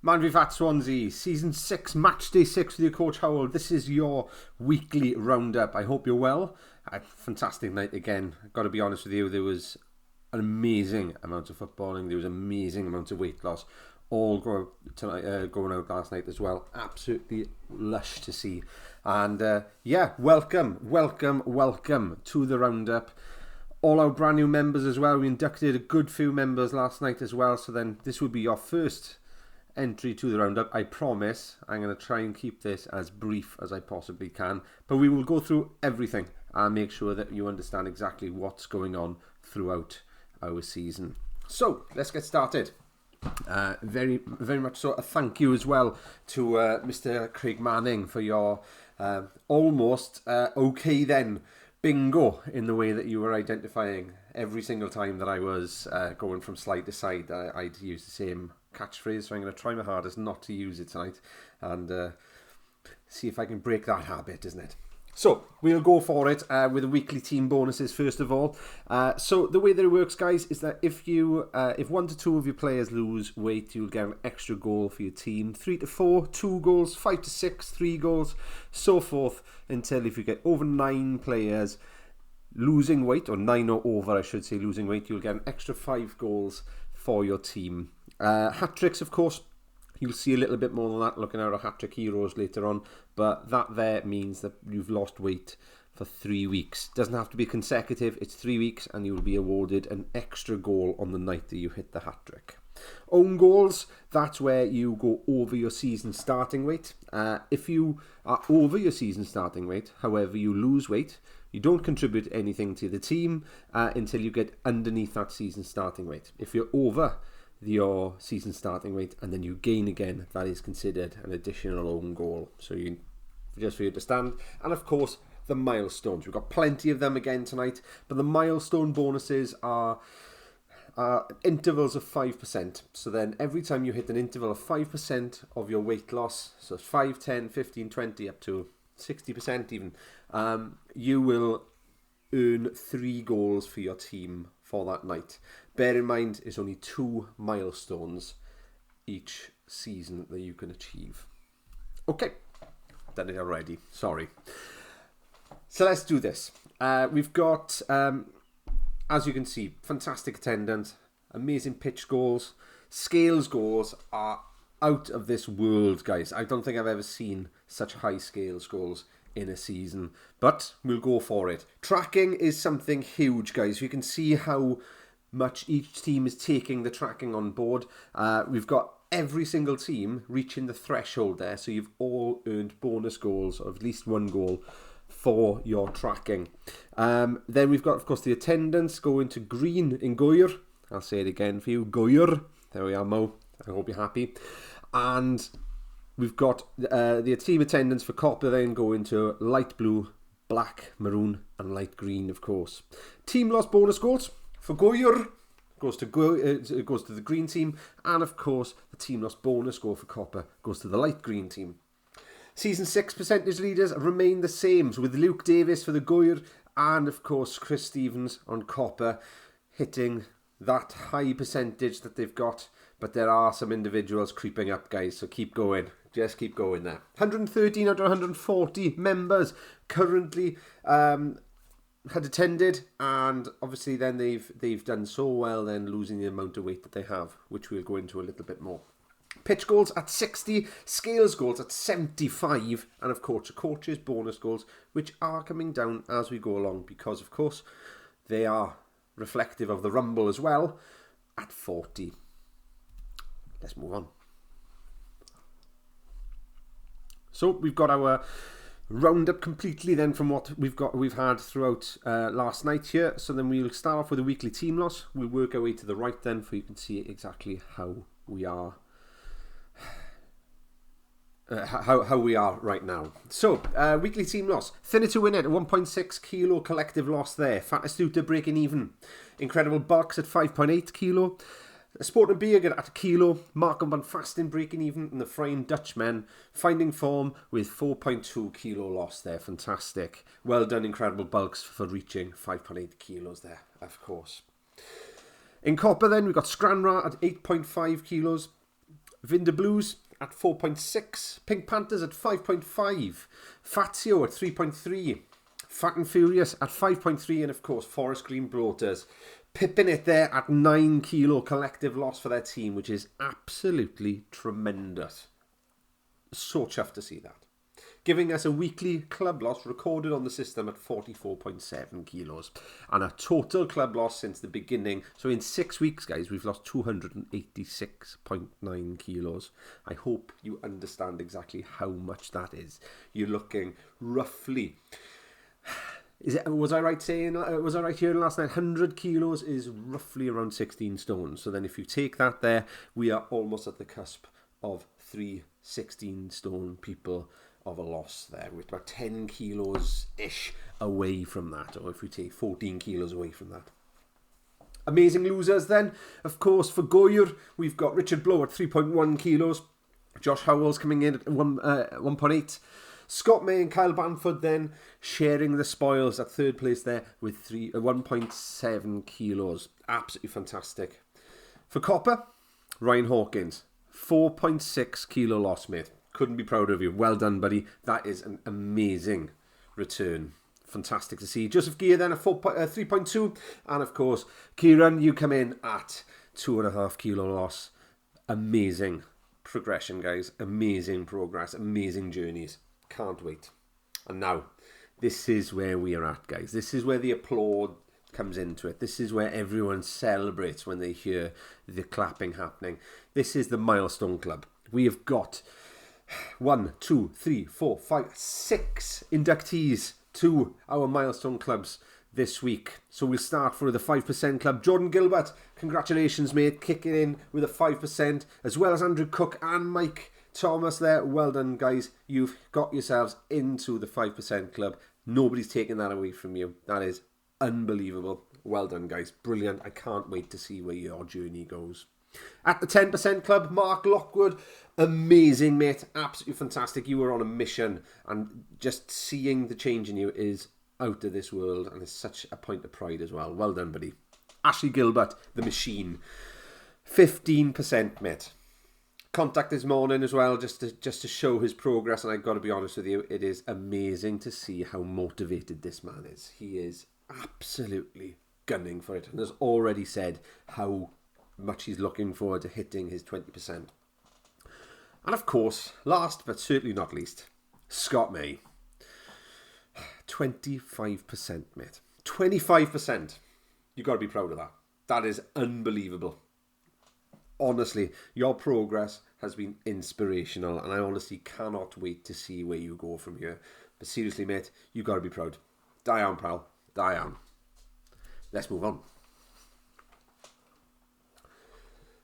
MVFF Swansea, Season 6, Matchday 6 with your Coach Howell. This is your weekly roundup. I hope you're well. A fantastic night again. I've got to be honest with you, there was an amazing amount of footballing. There was an amazing amount of weight loss. All going out last night as well. Absolutely lush to see. And welcome to the roundup. All our brand new members as well. We inducted a good few members last night as well. So then this will be your first entry to the roundup. I promise I'm going to try and keep this as brief as I possibly can, but we will go through everything and make sure that you understand exactly what's going on throughout our season. So let's get started. Very much so a thank you as well to Mr. Craig Manning for your almost okay then bingo in the way that you were identifying every single time that I was going from slide to side. I'd use the same catchphrase, so I'm going to try my hardest not to use it tonight and see if I can break that habit, isn't it? So we'll go for it with the weekly team bonuses first of all. So the way that it works, guys, is that if 1 to 2 of your players lose weight, you'll get an extra goal for your team. 3 to 4, 2 goals. 5 to 6, 3 goals, so forth, until if you get over 9 players losing weight, or 9 or over I should say, losing weight, you'll get an extra 5 goals for your team. Hat-tricks, of course, you'll see a little bit more than that looking at our hat-trick heroes later on, but that there means that you've lost weight for 3 weeks. Doesn't have to be consecutive, it's 3 weeks, and you'll be awarded an extra goal on the night that you hit the hat-trick. Own goals, that's where you go over your season starting weight. If you are over your season starting weight, however, you lose weight, you don't contribute anything to the team until you get underneath that season starting weight. If you're over your season starting weight and then you gain again, that is considered an additional own goal. So just for you to understand. And of course, the milestones. We've got plenty of them again tonight, but the milestone bonuses are intervals of 5%. So then every time you hit an interval of 5% of your weight loss, so it's 5, 10, 15, 20, up to 60% even, you will earn 3 goals for your team for that night. Bear in mind, it's only 2 milestones each season that you can achieve. Okay, done it already, sorry. So let's do this. We've got, as you can see, fantastic attendance, amazing pitch goals. Scales goals are out of this world, guys. I don't think I've ever seen such high scales goals in a season, but we'll go for it. Tracking is something huge, guys. You can see how much each team is taking the tracking on board. We've got every single team reaching the threshold there, so you've all earned bonus goals, or at least 1 goal for your tracking. Then we've got, of course, the attendance going to green in Goyer. I'll say it again for you, Goyer. There we are, Mo. I hope you're happy. And we've got the team attendance for Copper then going to light blue, black, maroon, and light green, of course. Team loss bonus goals for Goyer goes to the green team, and of course the team loss bonus goal for Copper goes to the light green team. Season 6 percentage leaders remain the same, so with Luke Davis for the Goyer and of course Chris Stevens on Copper hitting that high percentage that they've got. But there are some individuals creeping up, guys, so keep going. Just keep going there. 113 out of 140 members currently had attended, and obviously then they've done so well then losing the amount of weight that they have, which we'll go into a little bit more. Pitch goals at 60, scales goals at 75, and of course coaches bonus goals, which are coming down as we go along because of course they are reflective of the rumble as well at 40. Let's move on. So we've got our roundup completely then from what we've had throughout last night here. So then we'll start off with a weekly team loss. We'll work our way to the right then, for you can see exactly how we are. How we are right now. So, weekly team loss. Thinner to win it, 1.6 kilo collective loss there. Fattest Uta breaking even. Incredible Box at 5.8 kilo. Sport and Beer at 1 kilo. Markham Van Fasten breaking even. And the Frying Dutchman finding form with 4.2 kilo loss there. Fantastic. Well done, Incredible Bulks, for reaching 5.8 kilos there, of course. In Copper then, we've got Scranra at 8.5 kilos. Vinder Blues at 4.6. Pink Panthers at 5.5. Fazio at 3.3. Fat and Furious at 5.3. And of course, Forest Green Bloaters pipping it there at 9 kilo collective loss for their team, which is absolutely tremendous. So chuffed to see that. Giving us a weekly club loss recorded on the system at 44.7 kilos. And a total club loss since the beginning. So in 6 weeks, guys, we've lost 286.9 kilos. I hope you understand exactly how much that is. You're looking roughly... Was I right hearing last night? 100 kilos is roughly around 16 stones. So then if you take that there, we are almost at the cusp of 3 16-stone people of a loss there. We're about 10 kilos-ish away from that. Or if we take 14 kilos away from that. Amazing losers then. Of course, for Goyr, we've got Richard Blow at 3.1 kilos. Josh Howells coming in at 1.8. Scott May and Kyle Bamford then sharing the spoils at third place there with 1.7 kilos. Absolutely fantastic. For Copper, Ryan Hawkins, 4.6 kilo loss, mate. Couldn't be prouder of you. Well done, buddy. That is an amazing return. Fantastic to see. Joseph Gear then at 3.2. And of course, Kieran, you come in at 2.5 kilo loss. Amazing progression, guys. Amazing progress. Amazing journeys. Can't wait. And now, this is where we are at, guys. This is where the applaud comes into it. This is where everyone celebrates when they hear the clapping happening. This is the Milestone Club. We have got 1, 2, 3, 4, 5, 6 inductees to our Milestone Clubs this week. So we'll start for the 5% Club. Jordan Gilbert, congratulations, mate, kicking in with a 5%, as well as Andrew Cook and Mike Thomas there. Well done, guys. You've got yourselves into the 5% Club. Nobody's taking that away from you. That is unbelievable. Well done, guys. Brilliant. I can't wait to see where your journey goes. At the 10% Club, Mark Lockwood. Amazing, mate. Absolutely fantastic. You were on a mission, and just seeing the change in you is out of this world, and it's such a point of pride as well. Well done, buddy. Ashley Gilbert, the machine. 15%, mate. Contact this morning as well, just to show his progress, and I've got to be honest with you, it is amazing to see how motivated this man is. He is absolutely gunning for it, and has already said how much he's looking forward to hitting his 20%. And of course, last but certainly not least, Scott May. 25%, mate. 25%. You've got to be proud of that. That is unbelievable. Honestly, your progress has been inspirational, and I honestly cannot wait to see where you go from here. But seriously, mate, you've got to be proud. Die on, pal. Die on. Let's move on.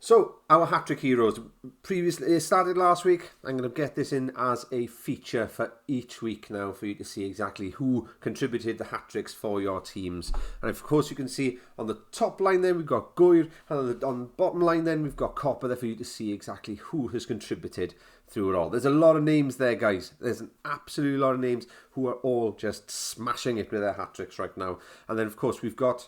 So, our hat-trick heroes. Previously, it started last week. I'm going to get this in as a feature for each week now for you to see exactly who contributed the hat-tricks for your teams. And of course, you can see on the top line then, we've got Goyr. And on the bottom line then, we've got Copper there for you to see exactly who has contributed through it all. There's a lot of names there, guys. There's an absolute lot of names who are all just smashing it with their hat-tricks right now. And then, of course, we've got...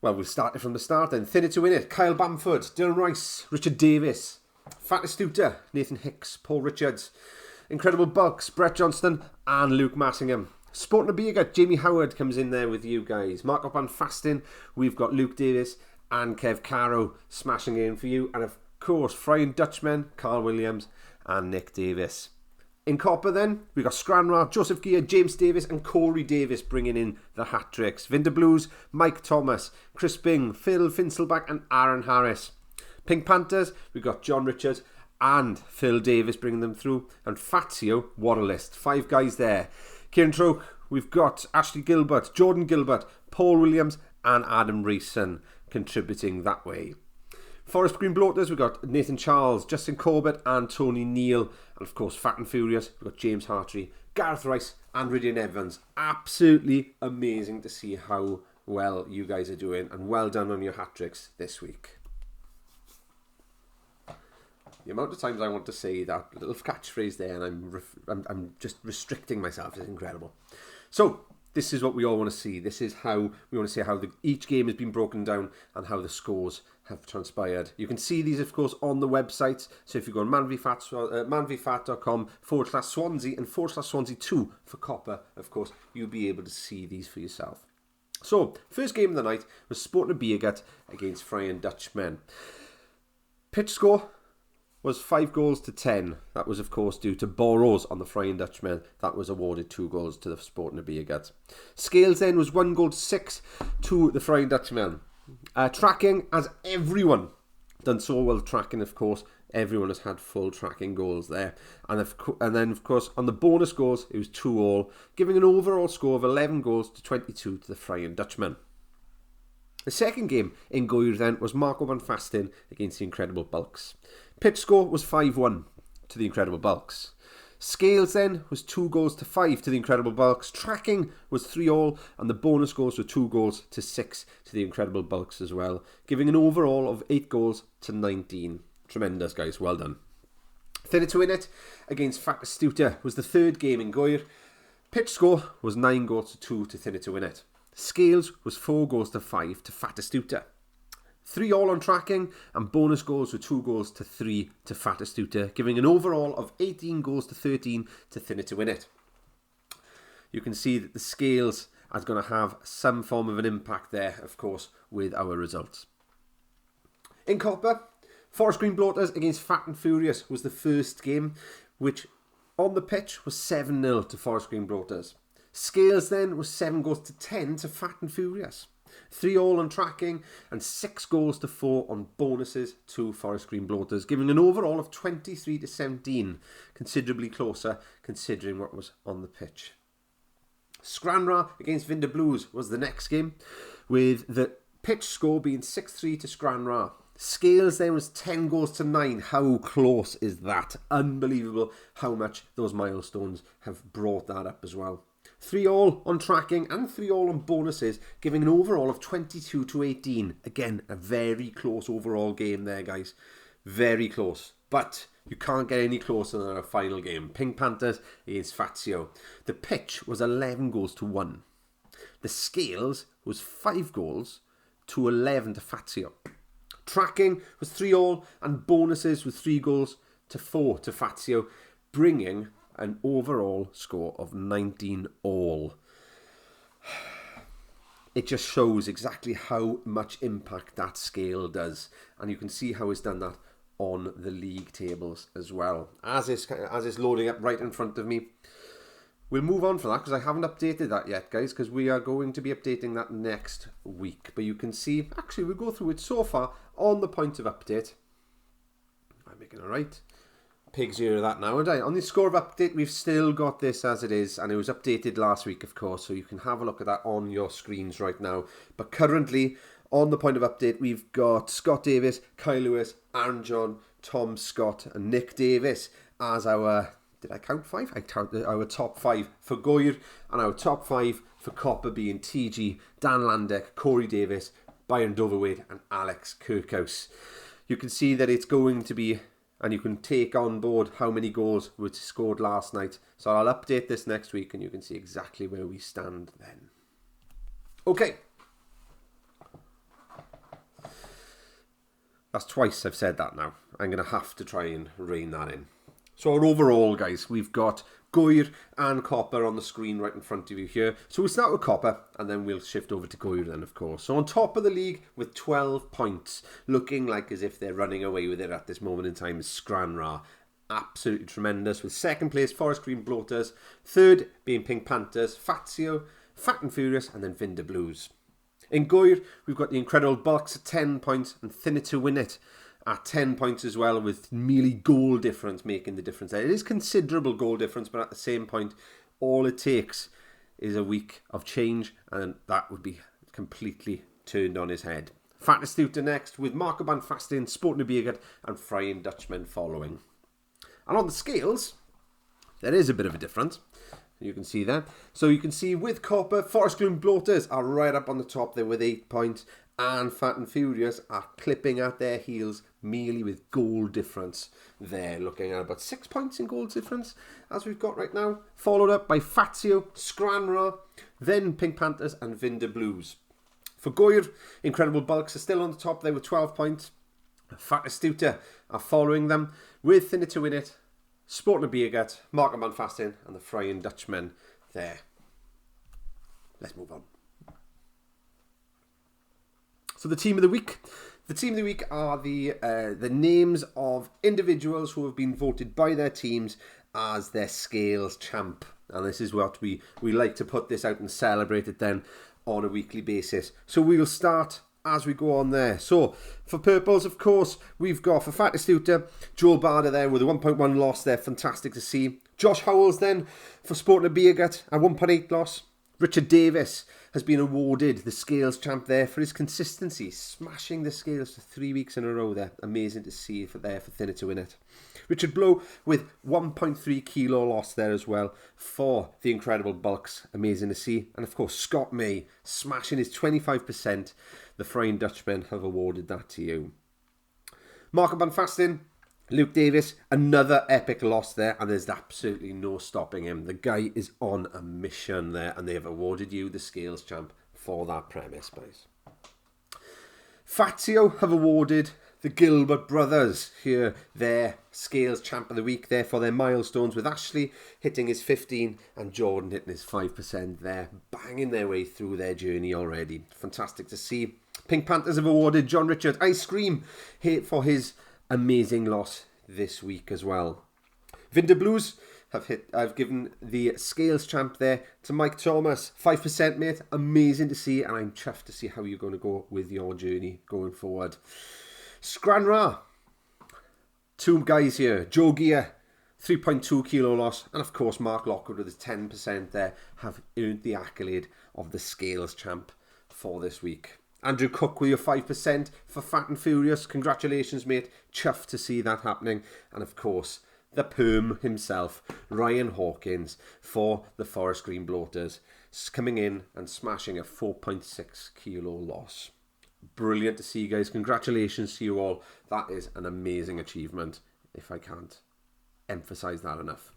Well, we'll start it from the start then. Thin it to win it. Kyle Bamford, Dylan Rice, Richard Davis, Fat Astuta, Nathan Hicks, Paul Richards, Incredible Bucks, Brett Johnston, and Luke Massingham. Sporting a Beer, Jamie Howard comes in there with you guys. Mark Up on Fasting, we've got Luke Davis and Kev Caro smashing in for you. And of course, Frying Dutchman, Carl Williams, and Nick Davis. In Copper then, we've got Scranrar, Joseph Gear, James Davis and Corey Davis bringing in the hat-tricks. Vinder Blues, Mike Thomas, Chris Bing, Phil Finselback and Aaron Harris. Pink Panthers, we've got John Richards and Phil Davis bringing them through. And Fazio, what a list. 5 guys there. Kieran Troke, we've got Ashley Gilbert, Jordan Gilbert, Paul Williams and Adam Reeson contributing that way. Forest Green Bloaters, we've got Nathan Charles, Justin Corbett and Tony Neal. And of course, Fat and Furious, we've got James Hartree, Gareth Rice and Ridian Evans. Absolutely amazing to see how well you guys are doing. And well done on your hat-tricks this week. The amount of times I want to say that little catchphrase there and I'm just restricting myself is incredible. So, This is what we all want to see. This is how we want to see how each game has been broken down and how the scores have transpired. You can see these, of course, on the website. So if you go on manvfat.com/Swansea and /Swansea2 for Copper, of course, you'll be able to see these for yourself. So, first game of the night was Sporting Beergut against Flying Dutchmen. Pitch score was 5-10. That was, of course, due to borrows on the Flying Dutchmen. That was awarded 2 goals to the Sporting Beergut. Scales then was 1-6 to the Flying Dutchmen. Tracking, as everyone done so well tracking, of course, everyone has had full tracking goals there. And then, of course, on the bonus goals, it was 2-2, giving an overall score of 11-22 to the Flying Dutchmen. The second game in Goir then was Marco van Basten against the Incredible Bulks. Pitch score was 5-1 to the Incredible Bulks. Scales then was 2-5 to the Incredible Bulks. Tracking was 3-3, and the bonus goals were 2-6 to the Incredible Bulks as well, giving an overall of 8-19. Tremendous, guys. Well done. Thinner to win it against Fat Astuta was the third game in Goir. Pitch score was 9-2 to Thinner to win it. Scales was 4-5 to Fat Astuta. 3-3 on tracking, and bonus goals were 2-3 to Fat Astuta, giving an overall of 18-13 to Thinner to win it. You can see that the scales are going to have some form of an impact there, of course, with our results. In Copper, Forest Green Bloaters against Fat and Furious was the first game, which on the pitch was 7-0 to Forest Green Bloaters. Scales then was 7-10 to Fat and Furious. 3-3 on tracking and 6-4 on bonuses to Forest Green Bloaters, giving an overall of 23-17, considerably closer considering what was on the pitch. Scranra against Vinder Blues was the next game, with the pitch score being 6-3 to Scranra. Scales then was 10-9. How close is that? Unbelievable how much those milestones have brought that up as well. 3-3 on tracking and 3-3 on bonuses, giving an overall of 22-18. Again, a very close overall game there, guys. Very close. But you can't get any closer than our final game. Pink Panthers against Fazio. The pitch was 11-1. The scales was 5-11 to Fazio. Tracking was 3-3 and bonuses was 3-4 to Fazio, bringing an overall score of 19-all. It just shows exactly how much impact that scale does, and you can see how it's done that on the league tables as well. As it's loading up right in front of me, we'll move on from that because I haven't updated that yet, guys, because we are going to be updating that next week. But you can see, actually, we'll go through it so far on the point of update. I'm making it right. Pigs hear that now, and on the score of update, we've still got this as it is, and it was updated last week, of course, so you can have a look at that on your screens right now. But currently, on the point of update, we've got Scott Davis, Kyle Lewis, Aaron John, Tom Scott, and Nick Davis as our... Did I count 5? I counted our top 5 for Goir, and our top 5 for Copper being TG, Dan Landek, Corey Davis, Byron Doverwade, and Alex Kirkhouse. You can see that it's going to be, and you can take on board how many goals were scored last night. So I'll update this next week, and you can see exactly where we stand then. Okay. That's twice I've said that now. I'm going to have to try and rein that in. So overall, guys, we've got Goir and Copper on the screen right in front of you here. So we'll start with Copper, and then we'll shift over to Goir then, of course. So on top of the league with 12 points, looking like as if they're running away with it at this moment in time, is Scranra. Absolutely tremendous. With second place, Forest Green Bloaters. Third being Pink Panthers, Fazio, Fat and Furious, and then Vinder Blues. In Goir, we've got the Incredible Bulks at 10 points and Thinner to win it at 10 points as well, with merely goal difference making the difference there. It is considerable goal difference, but at the same point, all it takes is a week of change, and that would be completely turned on his head. Fat Astuta next, with Marco van Basten, Sporting Beergut, and Flying Dutchmen following. And on the scales, there is a bit of a difference. You can see that. So you can see with Copper, Forest Green Bloaters are right up on the top there with 8 points, and Fat and Furious are clipping at their heels, Mealy with goal difference there, looking at about 6 points in goal difference as we've got right now. Followed up by Fazio, Scranra, then Pink Panthers and Vinder Blues. For Goir, Incredible Bulks are still on the top there with 12 points. Fat Astuta are following them with Thinner to Win It, Sporting Beergut, Markham and Fasting and the Frying Dutchman there. Let's move on. So the team of the week. The team of the week are the names of individuals who have been voted by their teams as their scales champ. And this is what we like to put this out and celebrate it then on a weekly basis. So we'll start as we go on there. So for purples, of course, we've got for Fat Astuta, Joel Barder there with a 1.1 loss there. Fantastic to see. Josh Howells then for Sporting Beergut, a 1.8 loss. Richard Davis has been awarded the scales champ there for his consistency, smashing the scales for 3 weeks in a row there. Amazing to see for Thinner to Win It. Richard Blow with 1.3 kilo loss there as well for the Incredible Bulks. Amazing to see. And of course, Scott May smashing his 25%. The Frying Dutchmen have awarded that to you. Markham and Fasting, Luke Davis, another epic loss there, and there's absolutely no stopping him. The guy is on a mission there, and they have awarded you the scales champ for that premise, guys. Fazio have awarded the Gilbert brothers here their scales champ of the week there for their milestones, with Ashley hitting his 15 and Jordan hitting his 5% there, banging their way through their journey already. Fantastic to see. Pink Panthers have awarded John Richard Ice Cream for his amazing loss this week as well. Vinder Blues I've given the scales champ there to Mike Thomas. 5%, mate. Amazing to see, and I'm chuffed to see how you're going to go with your journey going forward. Scranra, 2 guys here. Joe Gear, 3.2 kilo loss, and of course Mark Lockwood with his 10% there have earned the accolade of the scales champ for this week. Andrew Cook with your 5% for Fat and Furious. Congratulations, mate. Chuffed to see that happening. And of course, the Perm himself, Ryan Hawkins, for the Forest Green Bloaters, coming in and smashing a 4.6 kilo loss. Brilliant to see you guys. Congratulations to you all. That is an amazing achievement, if I can't emphasise that enough.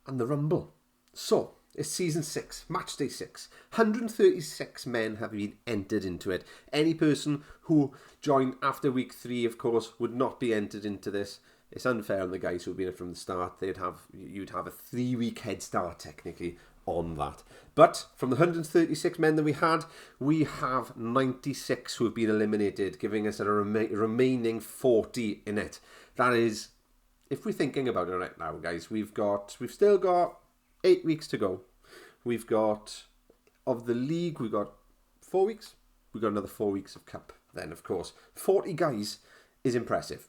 And the Rumble. So, it's season 6, Matchday 6. 136 men have been entered into it. Any person who joined after week 3, of course, would not be entered into this. It's unfair on the guys who've been in it from the start. You'd have a 3-week head start, technically, on that. But from the 136 men that we have 96 who have been eliminated, giving us a remaining 40 in it. That is, if we're thinking about it right now, guys, we've still got 8 weeks to go. We've got, of the league, we've got 4 weeks. We've got another 4 weeks of cup then, of course. 40 guys is impressive.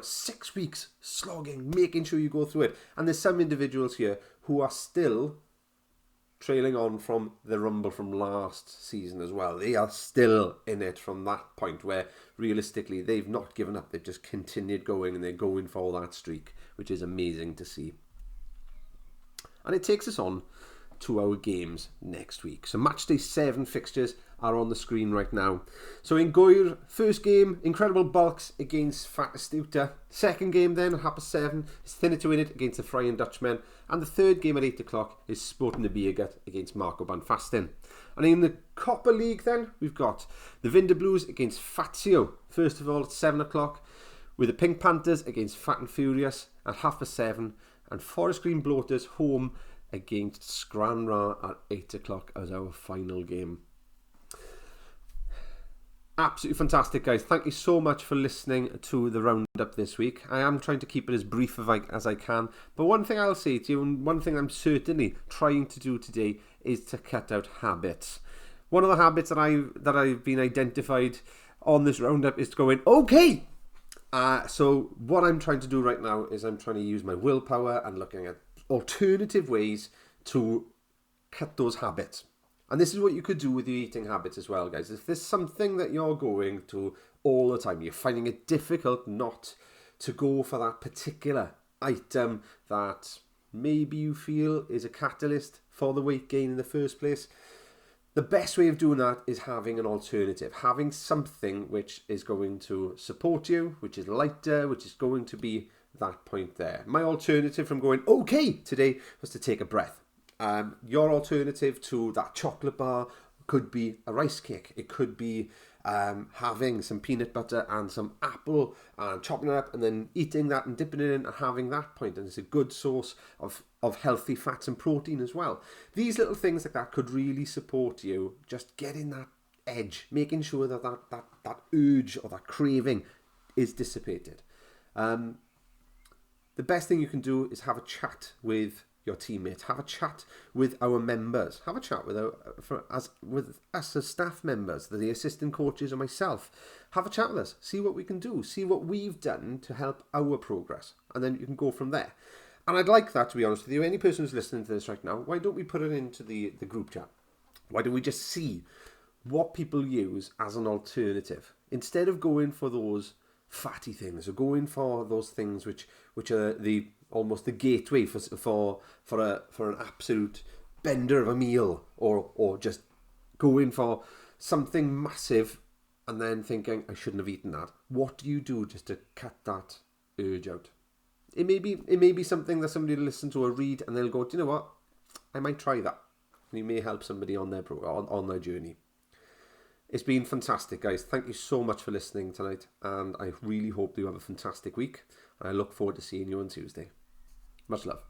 6 weeks slogging, making sure you go through it. And there's some individuals here who are still trailing on from the Rumble from last season as well. They are still in it from that point where, realistically, they've not given up. They've just continued going, and they're going for that streak, which is amazing to see. And it takes us on to our games next week. So Matchday 7 fixtures are on the screen right now. So in Goir, first game, Incredible Bulks against Fat Astuta. Second game then at 7:30 is Thinner to Win It against the Frying Dutchmen. And the third game at 8 o'clock is Sporting the Beergut against Marco Banfastin. And in the Copper League then, we've got the Vinder Blues against Fazio. First of all at 7 o'clock, with the Pink Panthers against Fat and Furious at 7:30. And Forest Green Bloaters home against Scranra at 8 o'clock as our final game. Absolutely fantastic, guys. Thank you so much for listening to the Roundup this week. I am trying to keep it as brief as I can. But one thing I'll say to you, and one thing I'm certainly trying to do today, is to cut out habits. One of the habits that I've been identified on this Roundup is going, okay! So what I'm trying to do right now is I'm trying to use my willpower and looking at alternative ways to cut those habits. And this is what you could do with your eating habits as well, guys. If there's something that you're going to all the time, you're finding it difficult not to go for that particular item that maybe you feel is a catalyst for the weight gain in the first place, The best way of doing that is having an alternative, having something which is going to support you, which is lighter, which is going to be that point there. My alternative from going okay today was to take a breath. Your alternative to that chocolate bar could be a rice cake. It could be having some peanut butter and some apple and chopping it up and then eating that and dipping it in and having that point. And it's a good source of healthy fats and protein as well. These little things like that could really support you just getting that edge, making sure that that urge or that craving is dissipated. The best thing you can do is have a chat with your teammates, have a chat with our members, have a chat with us as staff members, the assistant coaches and myself. Have a chat with us, see what we can do, see what we've done to help our progress, and then you can go from there. And I'd like that, to be honest with you. Any person who's listening to this right now, why don't we put it into the group chat? Why don't we just see what people use as an alternative instead of going for those fatty things or going for those things which are almost the gateway for an absolute bender of a meal, or just going for something massive and then thinking I shouldn't have eaten that. What do you do just to cut that urge out? It may be something that somebody will listen to or read and they'll go, do you know what? I might try that. And you may help somebody on their journey. It's been fantastic, guys. Thank you so much for listening tonight, and I really hope you have a fantastic week. And I look forward to seeing you on Tuesday. Much love.